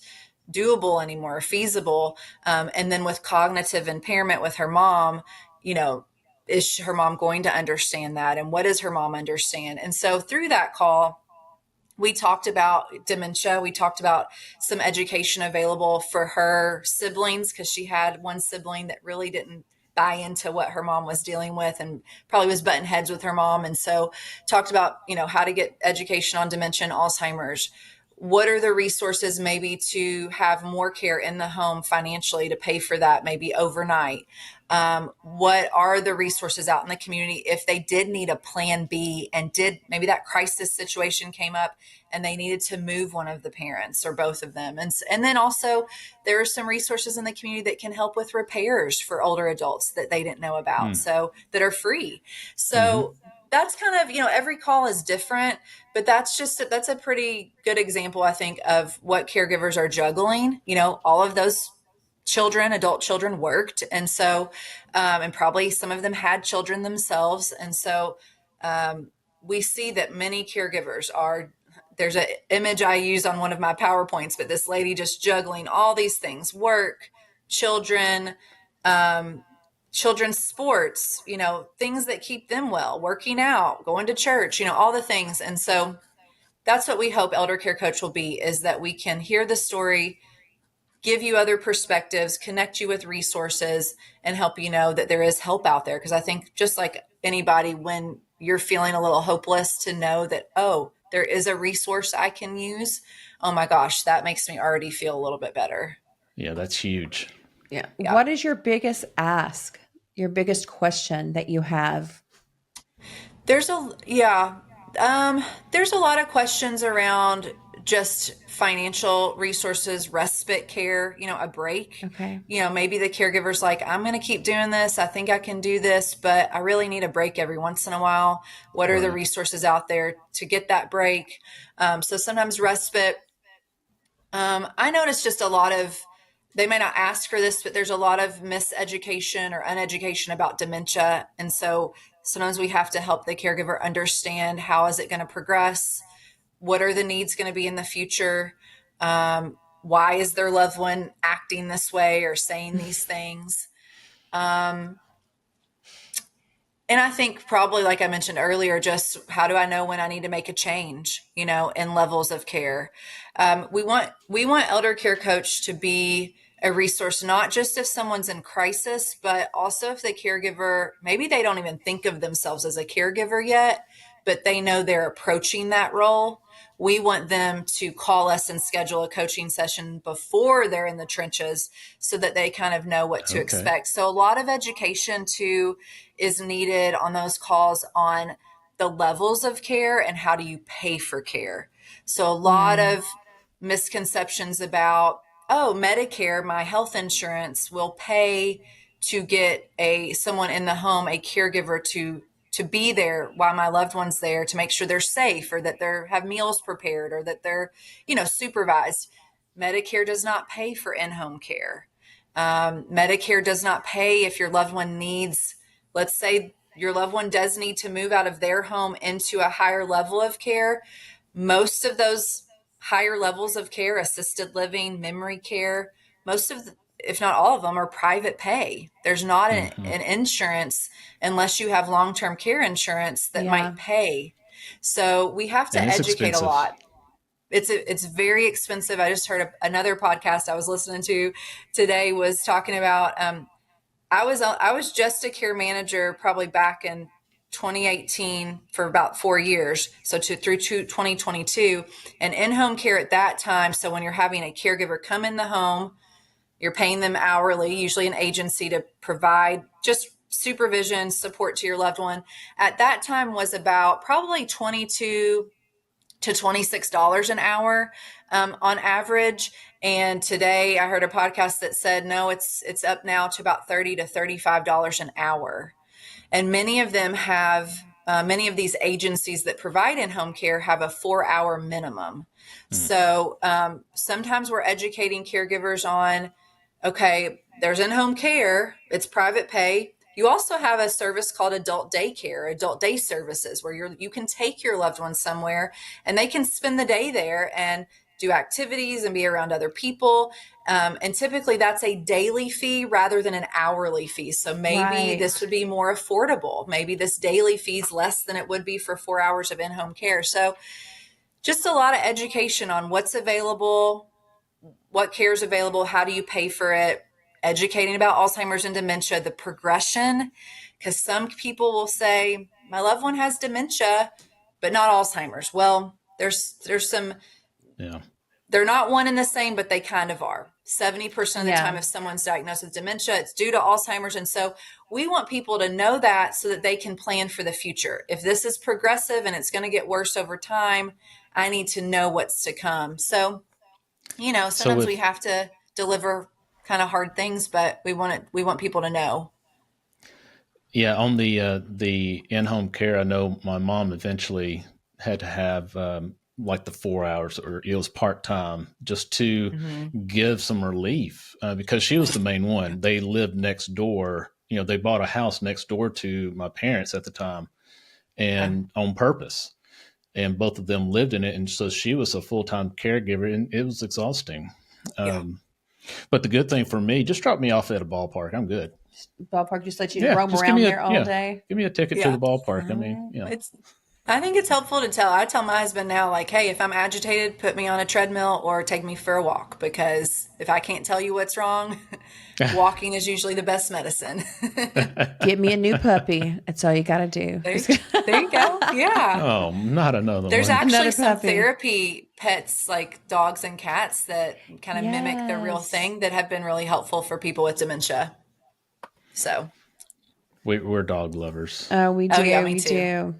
doable anymore, feasible. And then with cognitive impairment with her mom, is her mom going to understand that? And what does her mom understand? And so through that call, we talked about dementia. We talked about some education available for her siblings because she had one sibling that really didn't buy into what her mom was dealing with and probably was butting heads with her mom. And so talked about, how to get education on dementia and Alzheimer's. What are the resources maybe to have more care in the home financially to pay for that, maybe overnight? What are the resources out in the community if they did need a plan B and maybe that crisis situation came up and they needed to move one of the parents or both of them? And then also there are some resources in the community that can help with repairs for older adults that they didn't know about, so that are free. Hmm. So that's kind of, every call is different, but that's a pretty good example, I think, of what caregivers are juggling. All of those adult children worked. And so, and probably some of them had children themselves. And so, we see that many caregivers there's an image I use on one of my PowerPoints, but this lady just juggling all these things: work, children, children's sports, things that keep them well, working out, going to church, all the things. And so that's what we hope Elder Care Coach will be, is that we can hear the story, give you other perspectives, connect you with resources, and help you know that there is help out there. Because I think just like anybody, when you're feeling a little hopeless, to know that, oh, there is a resource I can use. Oh my gosh, that makes me already feel a little bit better. Yeah, that's huge. Yeah. Yeah. What is your biggest ask, your biggest question that you have? There's a lot of questions around just financial resources, respite care, a break. Okay. Maybe the caregiver's like, I'm going to keep doing this. I think I can do this, but I really need a break every once in a while. What are the resources out there to get that break? So sometimes respite. I notice just a lot of, they may not ask for this, but there's a lot of miseducation or uneducation about dementia. And so sometimes we have to help the caregiver understand, how is it going to progress? What are the needs going to be in the future? Why is their loved one acting this way or saying these things? And I think probably, like I mentioned earlier, just how do I know when I need to make a change, in levels of care? We want elder care coach to be a resource, not just if someone's in crisis, but also if the caregiver, maybe they don't even think of themselves as a caregiver yet, but they know they're approaching that role. We want them to call us and schedule a coaching session before they're in the trenches so that they kind of know what to expect. So a lot of education too is needed on those calls on the levels of care and how do you pay for care. So a lot of misconceptions about, Medicare, my health insurance will pay to get someone in the home, a caregiver to be there while my loved one's there, to make sure they're safe or that they have meals prepared or that they're, supervised. Medicare does not pay for in-home care. Medicare does not pay if your loved one needs, let's say your loved one does need to move out of their home into a higher level of care. Most of those higher levels of care, assisted living, memory care, if not all of them, are private pay. There's not an insurance unless you have long-term care insurance that might pay. So we have to educate a lot. It's very expensive. I just heard another podcast I was listening to today was talking about, I was just a care manager probably back in 2018 for about 4 years. So through 2022, and in-home care at that time. So when you're having a caregiver come in the home, you're paying them hourly, usually an agency, to provide just supervision, support to your loved one. At that time was about probably $22 to $26 an hour on average. And today I heard a podcast that said, no, it's up now to about $30 to $35 an hour. And many of them have, many of these agencies that provide in-home care have a 4-hour minimum. So sometimes we're educating caregivers on, okay, there's in-home care, it's private pay. You also have a service called adult daycare, adult day services, where you can take your loved one somewhere and they can spend the day there and do activities and be around other people. And typically that's a daily fee rather than an hourly fee. So maybe this would be more affordable. Maybe this daily fee is less than it would be for 4 hours of in-home care. So just a lot of education on what's available, what care is available, how do you pay for it, educating about Alzheimer's and dementia, the progression, because some people will say, my loved one has dementia, but not Alzheimer's. Well, there's some, they're not one and the same, but they kind of are. 70% of the time, if someone's diagnosed with dementia, it's due to Alzheimer's. And so we want people to know that so that they can plan for the future. If this is progressive and it's going to get worse over time, I need to know what's to come. So, sometimes we have to deliver kind of hard things, but we want people to know. Yeah, on the in-home care, I know my mom eventually had to have like the 4 hours, or it was part-time, just to give some relief because she was the main one. They lived next door. They bought a house next door to my parents at the time, and on purpose. And both of them lived in it. And so she was a full-time caregiver, and it was exhausting. But the good thing for me, just drop me off at a ballpark. I'm good. Ballpark just let you roam around there all day. Give me a ticket to the ballpark. I mean, I think it's helpful to tell. I tell my husband now, like, hey, if I'm agitated, put me on a treadmill or take me for a walk, because if I can't tell you what's wrong, walking is usually the best medicine. Get me a new puppy. That's all you got to do. There you go. Yeah. Oh, not another There's one. actually some therapy pets, like dogs and cats, that kind of mimic the real thing, that have been really helpful for people with dementia. So we're dog lovers. Oh, we do. Oh, yeah, me we too. do.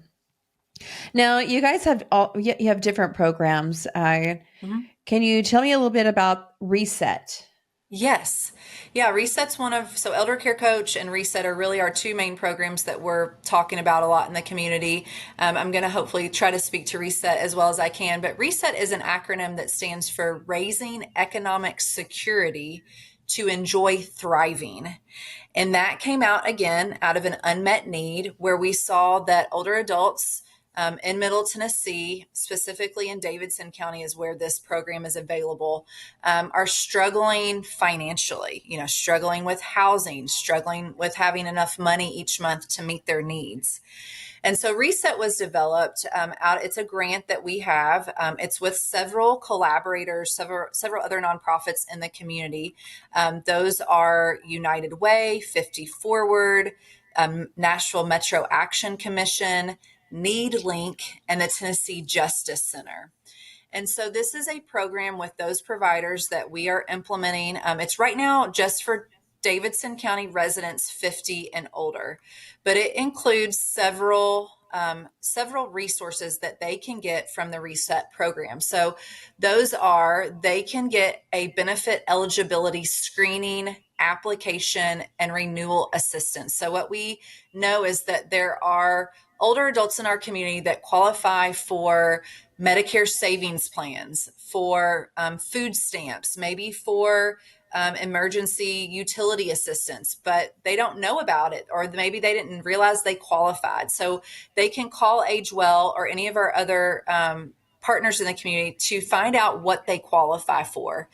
Now, you guys have you have different programs. Mhm. Can you tell me a little bit about Reset? Yes. Yeah, Reset's so Elder Care Coach and Reset are really our two main programs that we're talking about a lot in the community. I'm going to hopefully try to speak to Reset as well as I can, but Reset is an acronym that stands for Raising Economic Security to Enjoy Thriving. And that came out again out of an unmet need where we saw that older adults in Middle Tennessee, specifically in Davidson County, is where this program is available, are struggling financially, struggling with housing, struggling with having enough money each month to meet their needs. And so Reset was developed it's a grant that we have. It's with several collaborators, several other nonprofits in the community. Those are United Way, 50 Forward, Nashville Metro Action Commission, Need Link, and the Tennessee Justice Center. And so this is a program with those providers that we are implementing. It's right now just for Davidson County residents 50 and older, but it includes several resources that they can get from the Reset program. So they can get a benefit eligibility screening, application, and renewal assistance. So what we know is that there are older adults in our community that qualify for Medicare savings plans, for food stamps, maybe for emergency utility assistance, but they don't know about it, or maybe they didn't realize they qualified. So they can call AgeWell or any of our other partners in the community to find out what they qualify for.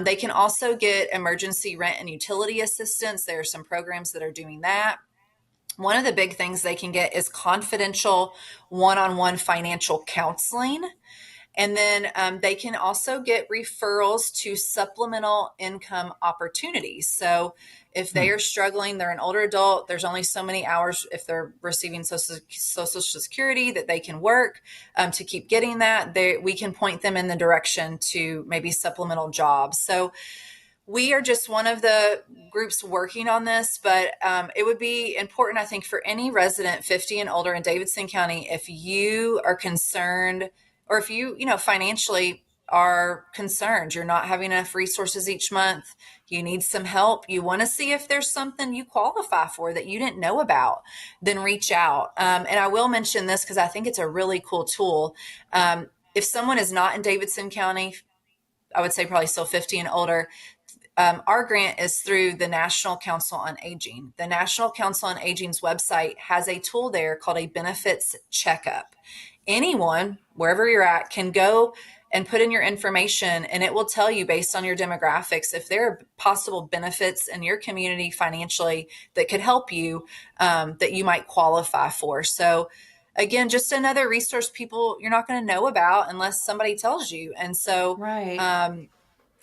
They can also get emergency rent and utility assistance. There are some programs that are doing that. One of the big things they can get is confidential one-on-one financial counseling. And then they can also get referrals to supplemental income opportunities. So if they are struggling, they're an older adult, there's only so many hours if they're receiving Social Security that they can work to keep getting that. We can point them in the direction to maybe supplemental jobs. So we are just one of the groups working on this, but it would be important, I think, for any resident 50 and older in Davidson County, if you are concerned, or if you financially are concerned, you're not having enough resources each month, you need some help, you want to see if there's something you qualify for that you didn't know about, then reach out. And I will mention this because I think it's a really cool tool. If someone is not in Davidson County, I would say probably still 50 and older, our grant is through the National Council on Aging. The National Council on Aging's website has a tool there called a benefits checkup. Anyone, wherever you're at, can go and put in your information, and it will tell you based on your demographics if there are possible benefits in your community financially that could help you, that you might qualify for. So again, just another resource you're not going to know about unless somebody tells you. And so Right.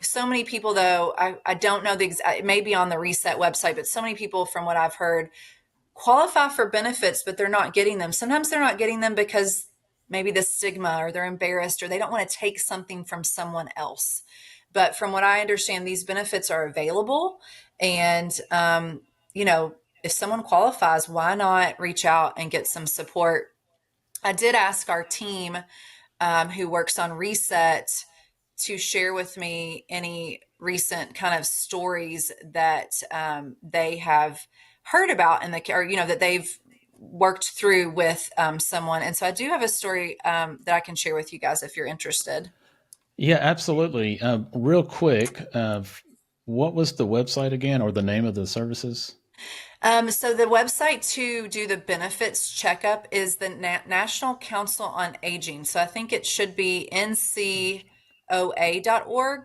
so many people, though, I don't know it may be on the Reset website, but so many people, from what I've heard, qualify for benefits, but they're not getting them. Sometimes they're not getting them because maybe the stigma, or they're embarrassed, or they don't want to take something from someone else. But from what I understand, these benefits are available. And, if someone qualifies, why not reach out and get some support? I did ask our team who works on Reset to share with me any recent kind of stories that they have heard about that they've worked through with someone. And so I do have a story that I can share with you guys if you're interested. Yeah, absolutely. Real quick, what was the website again, or the name of the services? So the website to do the benefits checkup is the National Council on Aging. So I think it should be ncoa.org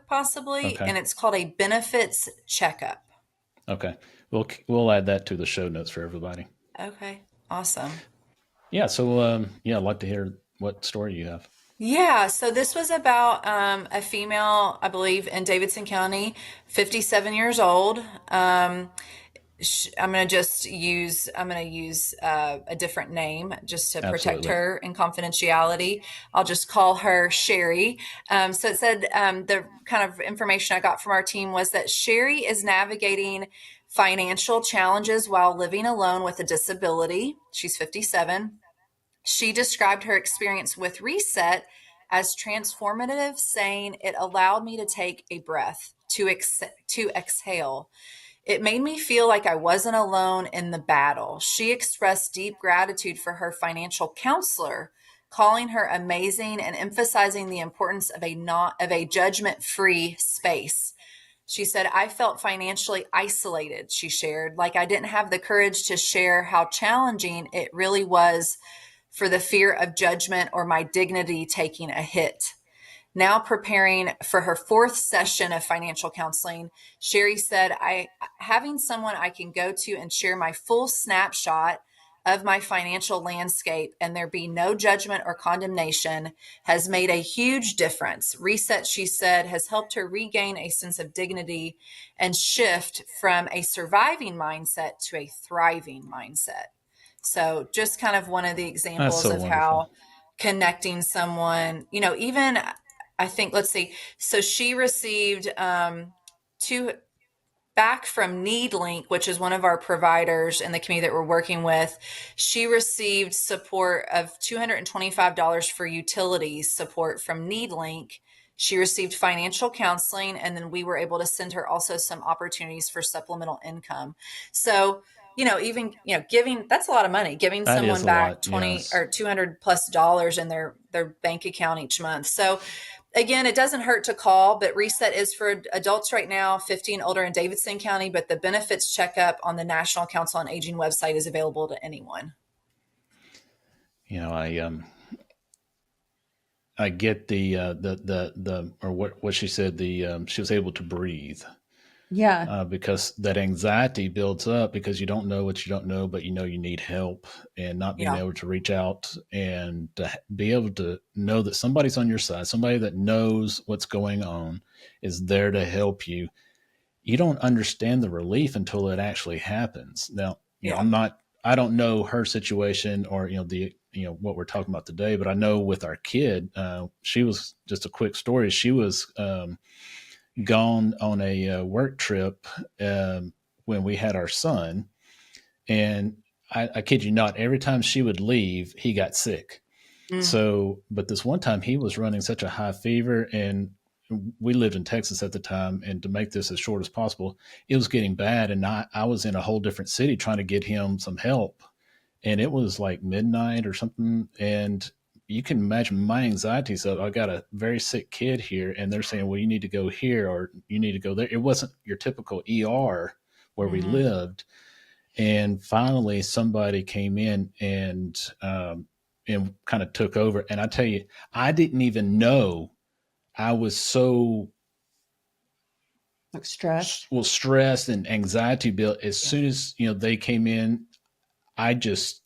possibly, Okay. and it's called a benefits checkup. Okay. We'll add that to the show notes for everybody. Okay, awesome. Yeah. So I'd like to hear what story you have. Yeah, so this was about a female, I believe, in Davidson County, 57 years old. I'm going to use a different name just to protect Absolutely. her and confidentiality. I'll just call her Sherry. So it said the kind of information I got from our team was that Sherry is navigating financial challenges while living alone with a disability. She's 57. She described her experience with Reset as transformative, saying it allowed me to take a breath, to exhale. It made me feel like I wasn't alone in the battle. She expressed deep gratitude for her financial counselor, calling her amazing and emphasizing the importance of a judgment-free space. She said, I felt financially isolated, she shared, like I didn't have the courage to share how challenging it really was for the fear of judgment or my dignity taking a hit. Now preparing for her fourth session of financial counseling, Sherry said, having someone I can go to and share my full snapshot of my financial landscape and there be no judgment or condemnation has made a huge difference. Reset, she said, has helped her regain a sense of dignity and shift from a surviving mindset to a thriving mindset. So just kind of one of the examples so of wonderful. how connecting someone, even I think, let's see. So she received two back from NeedLink, which is one of our providers in the community that we're working with. She received support of $225 for utilities support from NeedLink. She received financial counseling, and then we were able to send her also some opportunities for supplemental income. So, giving, that's a lot of money, giving That is someone a back lot. 20 Yes. or $200+ in their bank account each month. So again, it doesn't hurt to call, but Reset is for adults right now, 15 older in Davidson County, but the benefits checkup on the National Council on Aging website is available to anyone. I get or what she said, she was able to breathe. Yeah. Because that anxiety builds up because you don't know what you don't know, but you need help, and not being Yeah. able to reach out and to be able to know that somebody's on your side, somebody that knows what's going on is there to help you. You don't understand the relief until it actually happens. Now, Yeah. I don't know her situation or, what we're talking about today, but I know with our kid, she was just a quick story. She was, gone on a work trip when we had our son, and I kid you not, every time she would leave, he got sick. Mm. So, but this one time he was running such a high fever, and we lived in Texas at the time. And to make this as short as possible, it was getting bad, and I was in a whole different city trying to get him some help, and it was like midnight or something, and you can imagine my anxiety. So I got a very sick kid here, and they're saying, well, you need to go here or you need to go there. It wasn't your typical ER where we Mm-hmm. lived. And finally somebody came in and kind of took over. And I tell you, I didn't even know I was so Stressed. stressed and anxiety built. As soon as, they came in, I just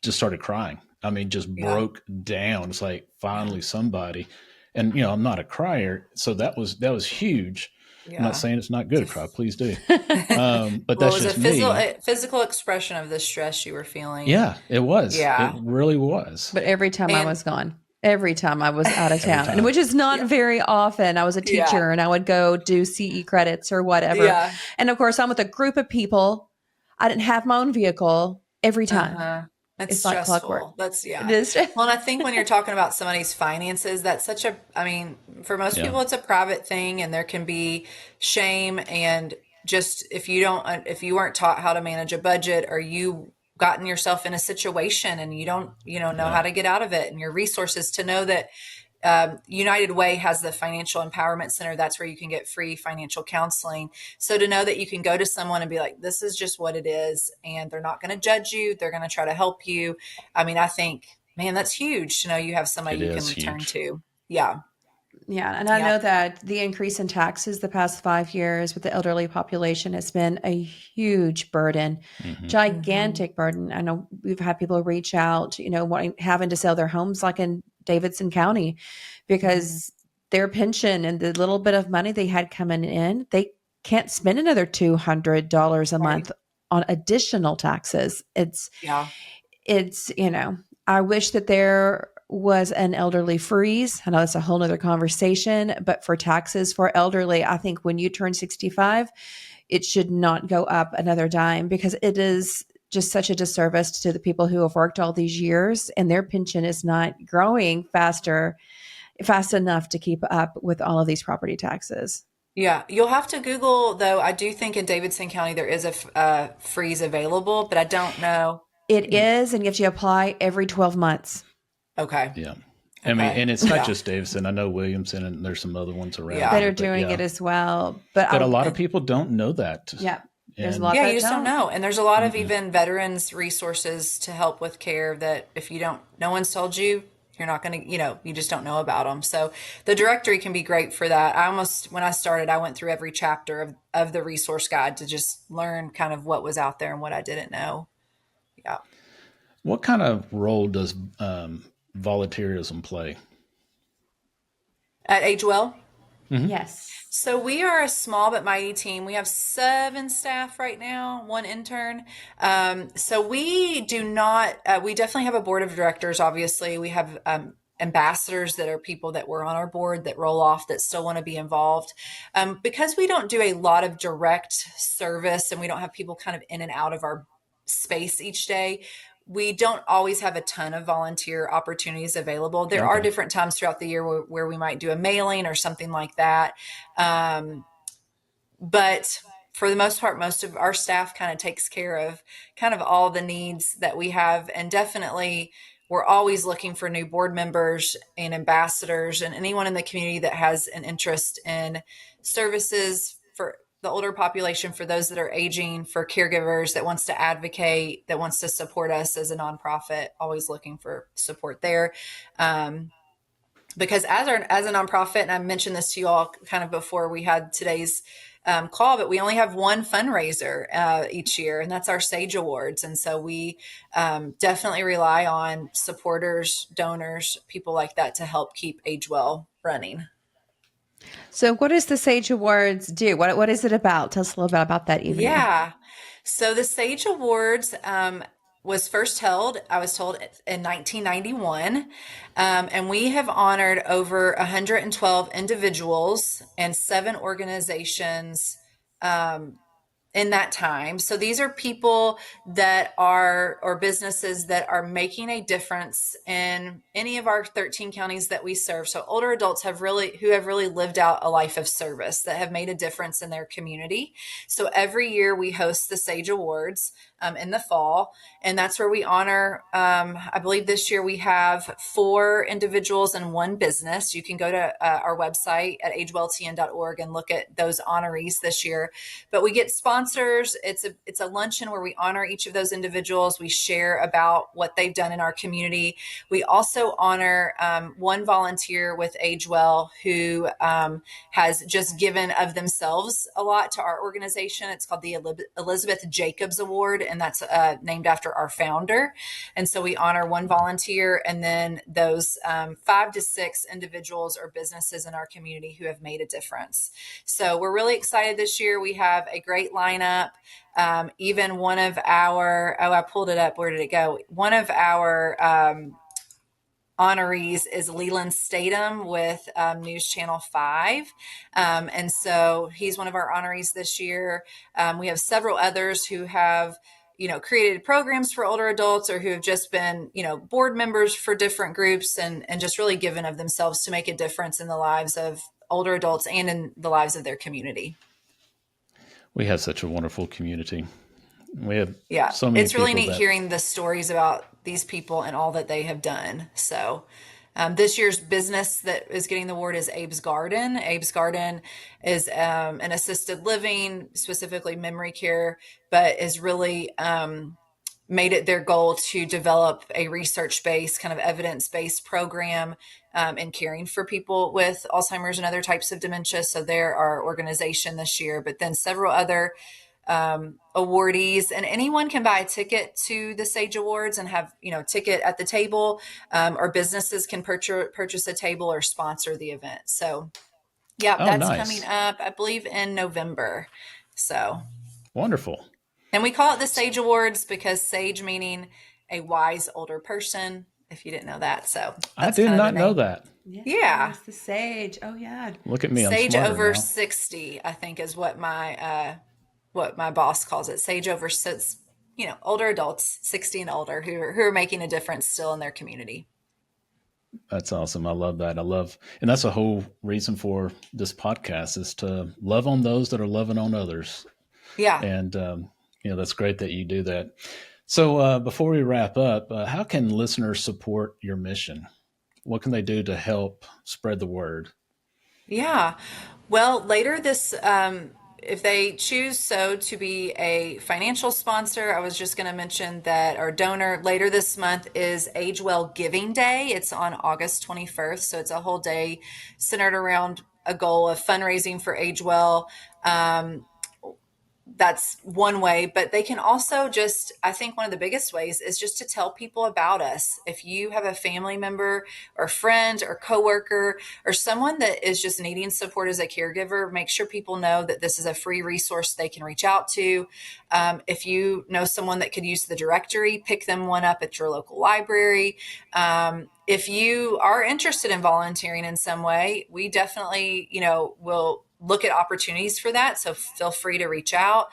started crying. I mean, just Yeah. broke down. It's like Yeah. finally somebody, and I'm not a crier, so that was huge. I'm not Yeah. saying it's not good to cry. Please do, but Well, it that's was just me. a physical expression of the stress you were feeling. Yeah, it was. It Yeah. really was. But every time I And was gone, every time I was out of Every town, and time. which is not yeah. very often. I was a Yeah. teacher and I would go do CE credits or whatever. Yeah. And of course, I'm with a group of people. I didn't have my own vehicle every time. Uh-huh. It's It's like clockwork. stressful. That's, It yeah. is. Well, and I think when you're talking about somebody's finances, that's I mean, for most Yeah, people, it's a private thing, and there can be shame. And just if you weren't taught how to manage a budget, or you gotten yourself in a situation and you don't, know how yeah, to get out of it, and your resources to know that United Way has the Financial Empowerment Center. That's where you can get free financial counseling. So to know that you can go to someone and be like, this is just what it is, and they're not going to judge you. They're going to try to help you. I mean, I think, man, that's huge to know you have somebody it you is can turn huge. to. Yeah. Yeah. And I Yeah. know that the increase in taxes the past 5 years with the elderly population has been a huge burden, Hmm. Mm-hmm. gigantic burden. I know we've had people reach out, having to sell their homes, like in Davidson County, Mm-hmm. because their pension and the little bit of money they had coming in, they can't spend another $200 a Right. month on additional taxes. Yeah. It's, I wish that there was an elderly freeze. I know that's a whole nother conversation, but for taxes for elderly, I think when you turn 65, it should not go up another dime, because it is just such a disservice to the people who have worked all these years and their pension is not growing fast enough to keep up with all of these property taxes. Yeah, you'll have to Google, though. I do think in Davidson County there is a freeze available, but I don't know. It is, and you have to apply every 12 months. Okay. Yeah. I mean, Okay. and it's not Yeah. just Davidson. I know Williamson, and there's some other ones around Yeah. That here, are doing it as well. But a lot of people don't know that. Yeah. There's a And lot Yeah, that you just don't don't. know. And there's a lot of even veterans resources to help with care that if you don't, no one's told you, you're not going to, you just don't know about them. So the directory can be great for that. When I started, I went through every chapter of the resource guide to just learn kind of what was out there and what I didn't know. Yeah. What kind of role does volunteerism play? At AgeWell? Yes. So we are a small but mighty team. We have 7 staff right now, 1 intern. So we do not, we definitely have a board of directors, obviously. We have ambassadors that are people that were on our board that roll off that still want to be involved. Because we don't do a lot of direct service and we don't have people kind of in and out of our space each day, we don't always have a ton of volunteer opportunities available. There are different times throughout the year where we might do a mailing or something like that. But for the most part, most of our staff kind of takes care of kind of all the needs that we have. And definitely we're always looking for new board members and ambassadors and anyone in the community that has an interest in services for the older population, for those that are aging, for caregivers, that wants to advocate, that wants to support us as a nonprofit, always looking for support there. Because as a nonprofit, and I mentioned this to you all kind of before we had today's call, but we only have one fundraiser each year, and that's our Sage Awards. And so we definitely rely on supporters, donors, people like that to help keep AgeWell running. So what does the Sage Awards do? What is it about? Tell us a little bit about that evening. Yeah. So the Sage Awards was first held, I was told, in 1991. And we have honored over 112 individuals and 7 organizations in that time. So these are people that are, or businesses that are making a difference in any of our 13 counties that we serve. So older adults who have really lived out a life of service, that have made a difference in their community. So every year we host the Sage Awards in the fall, and that's where we honor, I believe this year we have 4 individuals and 1 business. You can go to our website at agewelltn.org and look at those honorees this year. But we get sponsors. It's a luncheon where we honor each of those individuals. We share about what they've done in our community. We also honor 1 volunteer with AgeWell who has just given of themselves a lot to our organization. It's called the Elizabeth Jacobs Award, and that's named after our founder. And so we honor 1 volunteer and then those 5 to 6 individuals or businesses in our community who have made a difference. So we're really excited this year. We have a great lineup. Even one of our, I pulled it up. Where did it go? One of our honorees is Leland Statham with News Channel 5. And so he's one of our honorees this year. We have several others who have, created programs for older adults or who have just been, board members for different groups and just really given of themselves to make a difference in the lives of older adults and in the lives of their community. We have such a wonderful community. We have so many. It's really neat hearing the stories about these people and all that they have done. So this year's business that is getting the award is Abe's Garden. Abe's Garden is an assisted living, specifically memory care, but is really made it their goal to develop a research-based, kind of evidence-based program in caring for people with Alzheimer's and other types of dementia. So they're our organization this year, but then several other awardees, and anyone can buy a ticket to the Sage Awards and have, ticket at the table, or businesses can purchase a table or sponsor the event. So that's nice. Coming up, I believe in November. So wonderful. And we call it the Sage Awards because sage meaning a wise older person, if you didn't know that. So I did not know that. Yeah. It's the sage. Oh yeah. Look at me. Sage I'm over now. 60, I think is what my boss calls it. Sage over 60. older adults, 60 and older, who are making a difference still in their community. That's awesome. I love that. And that's a whole reason for this podcast, is to love on those that are loving on others. Yeah. And, that's great that you do that. So before we wrap up, how can listeners support your mission? What can they do to help spread the word? Yeah. Well, later this, if they choose to be a financial sponsor, I was just going to mention that our donor later this month is AgeWell Giving Day. It's on August 21st. So it's a whole day centered around a goal of fundraising for AgeWell. That's one way, but they can also I think one of the biggest ways is just to tell people about us. If you have a family member or friend or coworker or someone that is just needing support as a caregiver, make sure people know that this is a free resource they can reach out to. If you know someone that could use the directory, pick them one up at your local library. If you are interested in volunteering in some way, we definitely, will look at opportunities for that. So feel free to reach out.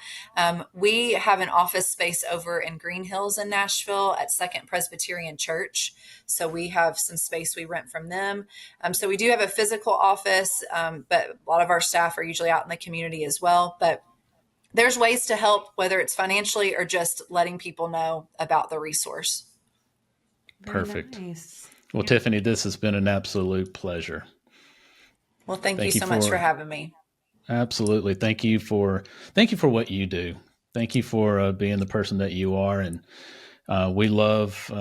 We have an office space over in Green Hills in Nashville at Second Presbyterian Church. So we have some space we rent from them. So we do have a physical office, but a lot of our staff are usually out in the community as well. But there's ways to help, whether it's financially or just letting people know about the resource. Perfect. Very nice. Well, Tiffany, this has been an absolute pleasure. Well, thank you so much for having me. Absolutely. Thank you for what you do. Thank you for being the person that you are. And we love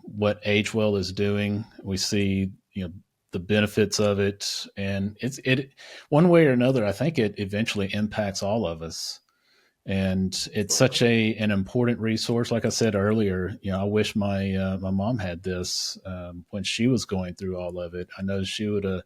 what AgeWell is doing. We see, the benefits of it, and it one way or another, I think it eventually impacts all of us. And it's such an important resource. Like I said earlier, I wish my mom had this when she was going through all of it. I know she would have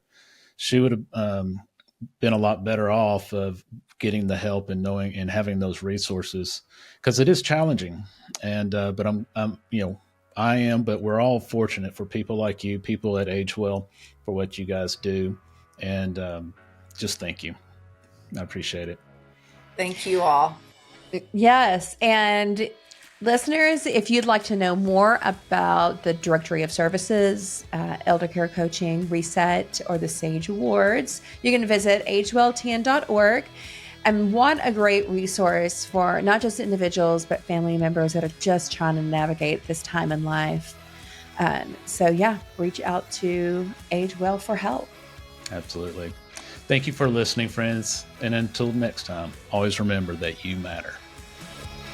been a lot better off of getting the help and knowing and having those resources, because it is challenging. And but but we're all fortunate for people like you, people at AgeWell, for what you guys do. And just thank you. I appreciate it. Thank you all. Yes. And listeners, if you'd like to know more about the Directory of Services, Elder Care Coaching, Reset, or the SAGE Awards, you can visit agewelltn.org. And what a great resource for not just individuals, but family members that are just trying to navigate this time in life. Reach out to AgeWell for help. Absolutely. Thank you for listening, friends. And until next time, always remember that you matter.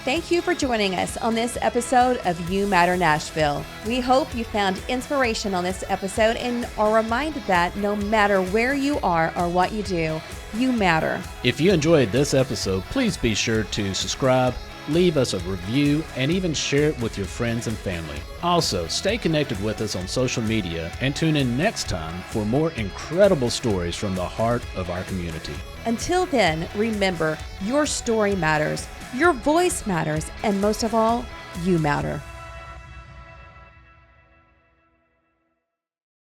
Thank you for joining us on this episode of You Matter Nashville. We hope you found inspiration on this episode and are reminded that no matter where you are or what you do, you matter. If you enjoyed this episode, please be sure to subscribe, leave us a review, and even share it with your friends and family. Also, stay connected with us on social media and tune in next time for more incredible stories from the heart of our community. Until then, remember, your story matters, your voice matters, and most of all, you matter.